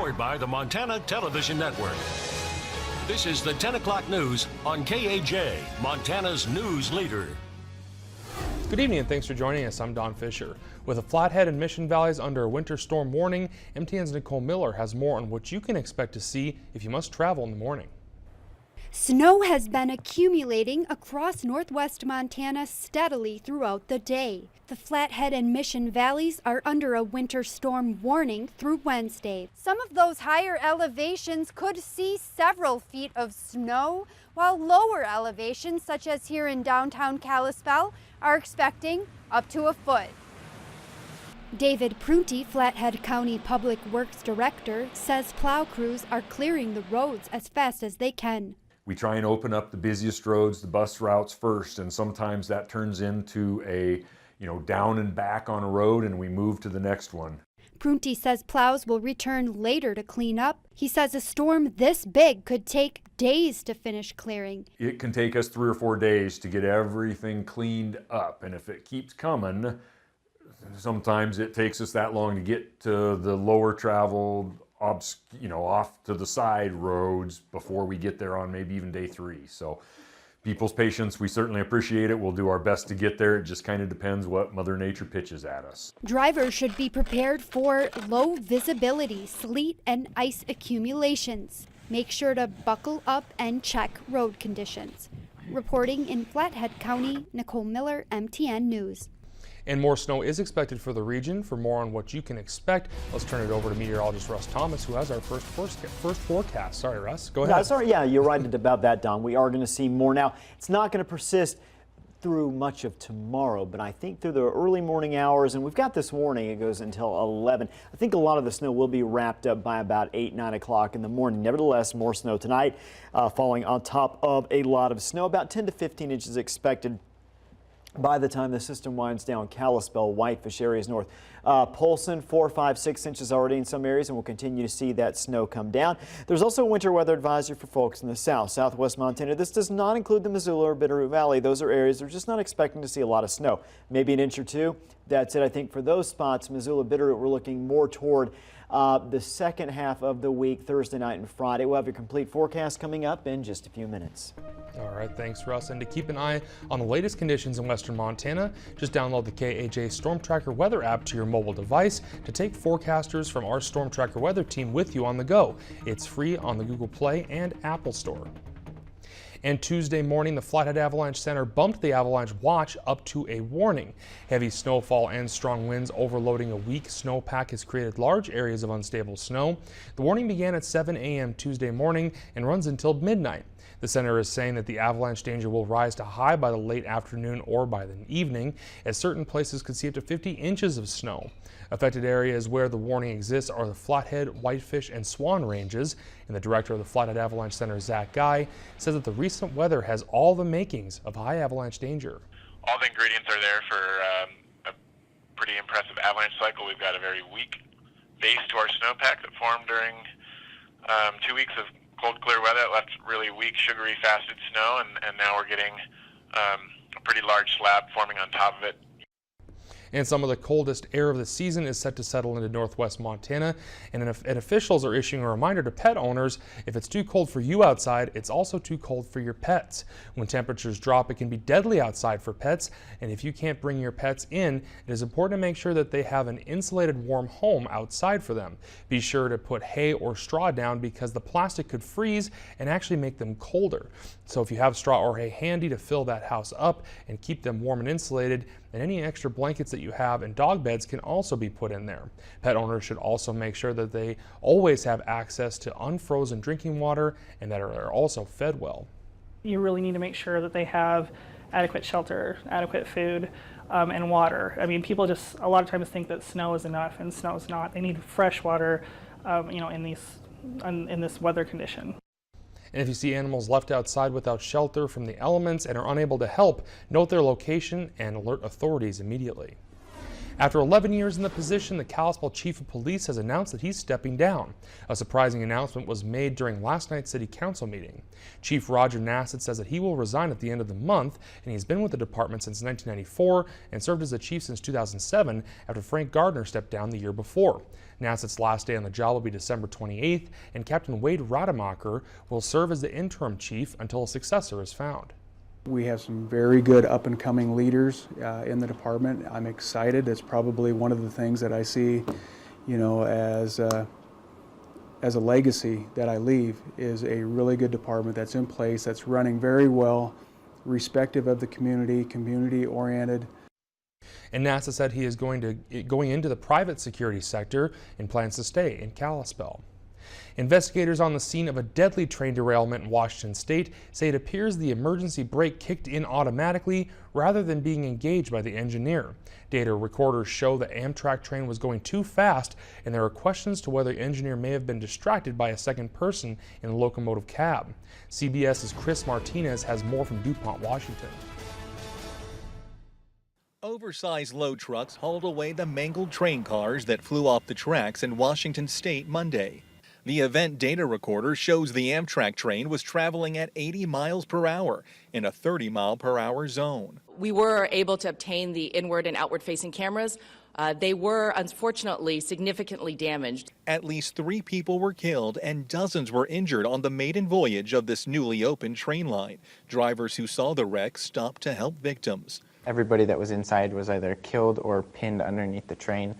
Powered by the Montana Television Network. This is the 10 o'clock news on KAJ, Montana's news leader. Good evening and thanks for joining us. I'm Don Fisher. With the Flathead and Mission Valleys under a winter storm warning, MTN's Nicole Miller has more on what you can expect to see if you must travel in the morning. Snow has been accumulating across northwest Montana steadily throughout the day. The Flathead and Mission Valleys are under a winter storm warning through Wednesday. Some of those higher elevations could see several feet of snow, while lower elevations, such as here in downtown Kalispell, are expecting up to a foot. David Prunty, Flathead County Public Works Director, says plow crews are clearing the roads as fast as they can. We try and open up the busiest roads, the bus routes first, and sometimes that turns into a, down and back on a road and we move to the next one. Prunty says plows will return later to clean up. He says a storm this big could take days to finish clearing. It can take us 3 or 4 days to get everything cleaned up, and if it keeps coming, sometimes it takes us that long to get to the lower traveled, off to the side roads before we get there on maybe even day 3. So people's patience, we certainly appreciate it. We'll do our best to get there. It just kind of depends what Mother Nature pitches at us. Drivers should be prepared for low visibility, sleet and ice accumulations. Make sure to buckle up and check road conditions. Reporting in Flathead County, Nicole Miller, MTN News. And more snow is expected for the region. For more on what you can expect, let's turn it over to meteorologist Russ Thomas, who has our first forecast. Sorry, Russ, go ahead. Yeah, you're right about that, Don. We are going to see more. Now, it's not going to persist through much of tomorrow, but I think through the early morning hours, and we've got this warning, it goes until 11. I think a lot of the snow will be wrapped up by about 8, 9 o'clock in the morning. Nevertheless, more snow tonight, falling on top of a lot of snow. About 10 to 15 inches expected by the time the system winds down Kalispell, Whitefish areas north. Polson, 4, 5, 6 inches already in some areas, and we'll continue to see that snow come down. There's also a winter weather advisory for folks in the southwest Montana. This does not include the Missoula or Bitterroot Valley. Those are areas they're just not expecting to see a lot of snow. Maybe an inch or two. That's it. I think for those spots, Missoula, Bitterroot, we're looking more toward the second half of the week, Thursday night and Friday. We'll have your complete forecast coming up in just a few minutes. All right, thanks, Russ. And to keep an eye on the latest conditions in western Montana, just download the KAJ Storm Tracker weather app to your mobile device to take forecasters from our Storm Tracker weather team with you on the go. It's free on the Google Play and Apple Store. And Tuesday morning, the Flathead Avalanche Center bumped the avalanche watch up to a warning. Heavy snowfall and strong winds overloading a weak snowpack has created large areas of unstable snow. The warning began at 7 a.m. Tuesday morning and runs until midnight. The center is saying that the avalanche danger will rise to high by the late afternoon or by the evening, as certain places could see up to 50 inches of snow. Affected areas where the warning exists are the Flathead, Whitefish, and Swan ranges, and the director of the Flathead Avalanche Center, Zach Guy, says that the recent weather has all the makings of high avalanche danger. All the ingredients are there for a pretty impressive avalanche cycle. We've got a very weak base to our snowpack that formed during 2 weeks of cold, clear weather. It left really weak, sugary, faceted snow, and now we're getting a pretty large slab forming on top of it. And some of the coldest air of the season is set to settle into northwest Montana, and officials are issuing a reminder to pet owners: if it's too cold for you outside, it's also too cold for your pets. When temperatures drop, it can be deadly outside for pets, and if you can't bring your pets in, it is important to make sure that they have an insulated, warm home outside for them. Be sure to put hay or straw down because the plastic could freeze and actually make them colder. So if you have straw or hay handy to fill that house up and keep them warm and insulated, and any extra blankets that you have and dog beds can also be put in there. Pet owners should also make sure that they always have access to unfrozen drinking water and that are also fed well. You really need to make sure that they have adequate shelter, adequate food, and water. I mean, people just a lot of times think that snow is enough, and snow is not. They need fresh water, in this weather condition. And if you see animals left outside without shelter from the elements and are unable to help, note their location and alert authorities immediately. After 11 years in the position, the Kalispell Chief of Police has announced that he's stepping down. A surprising announcement was made during last night's City Council meeting. Chief Roger Nassett says that he will resign at the end of the month, and he's been with the department since 1994 and served as a chief since 2007 after Frank Gardner stepped down the year before. Nassett's last day on the job will be December 28th, and Captain Wade Rademacher will serve as the interim chief until a successor is found. We have some very good up-and-coming leaders in the department. I'm excited. It's probably one of the things that I see, you know, as a legacy that I leave, is a really good department that's in place, that's running very well, respective of the community, community-oriented. And NASA said he is going into the private security sector and plans to stay in Kalispell. Investigators on the scene of a deadly train derailment in Washington State say it appears the emergency brake kicked in automatically rather than being engaged by the engineer. Data recorders show the Amtrak train was going too fast, and there are questions to whether the engineer may have been distracted by a second person in the locomotive cab. CBS's Chris Martinez has more from DuPont, Washington. Oversized load trucks hauled away the mangled train cars that flew off the tracks in Washington State Monday. The event data recorder shows the Amtrak train was traveling at 80 miles per hour in a 30-mile-per-hour zone. We were able to obtain the inward and outward-facing cameras. They were, unfortunately, significantly damaged. At least 3 people were killed and dozens were injured on the maiden voyage of this newly opened train line. Drivers who saw the wreck stopped to help victims. Everybody that was inside was either killed or pinned underneath the train.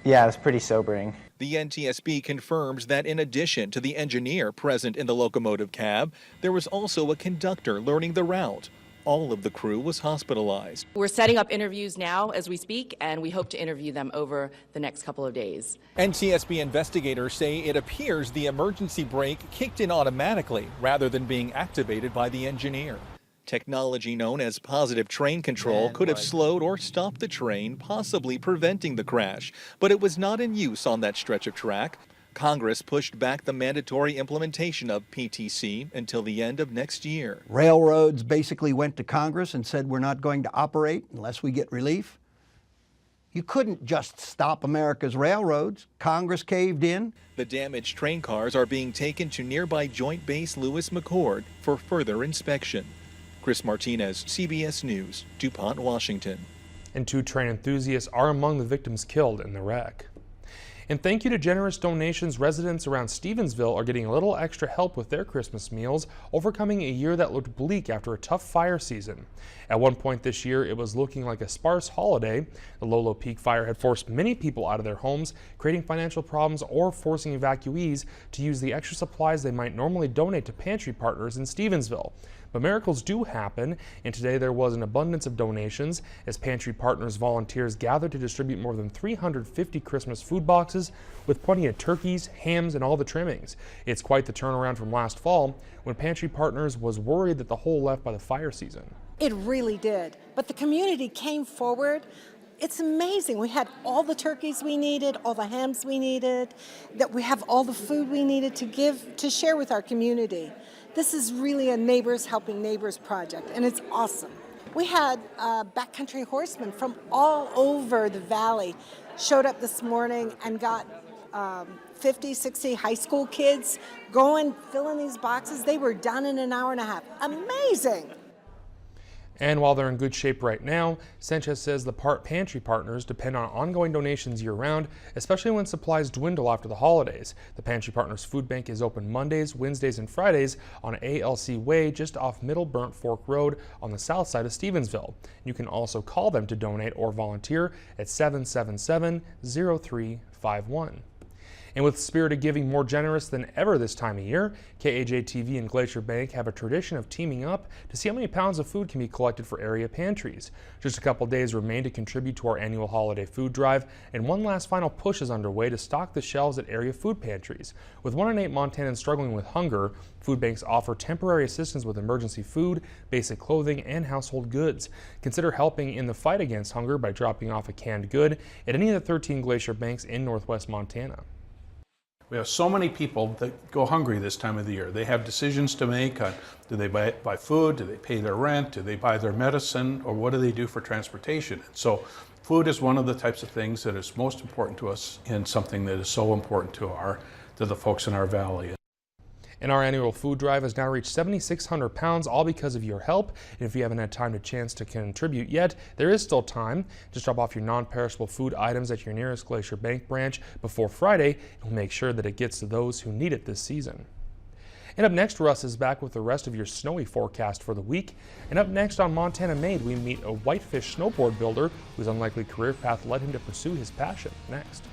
Yeah, it was pretty sobering. The NTSB confirms that in addition to the engineer present in the locomotive cab, there was also a conductor learning the route. All of the crew was hospitalized. We're setting up interviews now as we speak, and we hope to interview them over the next couple of days. NTSB investigators say it appears the emergency brake kicked in automatically rather than being activated by the engineer. Technology known as positive train control could have slowed or stopped the train, possibly preventing the crash. But it was not in use on that stretch of track. Congress pushed back the mandatory implementation of PTC until the end of next year. Railroads basically went to Congress and said we're not going to operate unless we get relief. You couldn't just stop America's railroads. Congress caved in. The damaged train cars are being taken to nearby Joint Base Lewis McChord for further inspection. Chris Martinez, CBS News, DuPont, Washington. And 2 train enthusiasts are among the victims killed in the wreck. And thank you to generous donations, residents around Stevensville are getting a little extra help with their Christmas meals, overcoming a year that looked bleak after a tough fire season. At one point this year, it was looking like a sparse holiday. The Lolo Peak fire had forced many people out of their homes, creating financial problems or forcing evacuees to use the extra supplies they might normally donate to pantry partners in Stevensville. But miracles do happen, and today there was an abundance of donations as Pantry Partners volunteers gathered to distribute more than 350 Christmas food boxes with plenty of turkeys, hams, and all the trimmings. It's quite the turnaround from last fall when Pantry Partners was worried that the hole left by the fire season. It really did, but the community came forward. It's amazing. We had all the turkeys we needed, all the hams we needed, that we have all the food we needed to share with our community. This is really a neighbors helping neighbors project, and it's awesome. We had backcountry horsemen from all over the valley showed up this morning and got 50, 60 high school kids going, filling these boxes. They were done in an hour and a half. Amazing. And while they're in good shape right now, Sanchez says the Pantry Partners depend on ongoing donations year-round, especially when supplies dwindle after the holidays. The Pantry Partners Food Bank is open Mondays, Wednesdays, and Fridays on ALC Way just off Middle Burnt Fork Road on the south side of Stevensville. You can also call them to donate or volunteer at 777-0351. And with the spirit of giving more generous than ever this time of year, KAJ-TV and Glacier Bank have a tradition of teaming up to see how many pounds of food can be collected for area pantries. Just a couple days remain to contribute to our annual holiday food drive, and one last final push is underway to stock the shelves at area food pantries. With 1 in 8 Montanans struggling with hunger, food banks offer temporary assistance with emergency food, basic clothing, and household goods. Consider helping in the fight against hunger by dropping off a canned good at any of the 13 Glacier banks in northwest Montana. We have so many people that go hungry this time of the year. They have decisions to make on do they buy food, do they pay their rent, do they buy their medicine, or what do they do for transportation? And so Food is one of the types of things that is most important to us and something that is so important to the folks in our valley. And our annual food drive has now reached 7,600 pounds, all because of your help. And if you haven't had chance to contribute yet, there is still time. Just drop off your non-perishable food items at your nearest Glacier Bank branch before Friday, and we'll make sure that it gets to those who need it this season. And up next, Russ is back with the rest of your snowy forecast for the week. And up next on Montana Made, we meet a whitefish snowboard builder whose unlikely career path led him to pursue his passion. Next.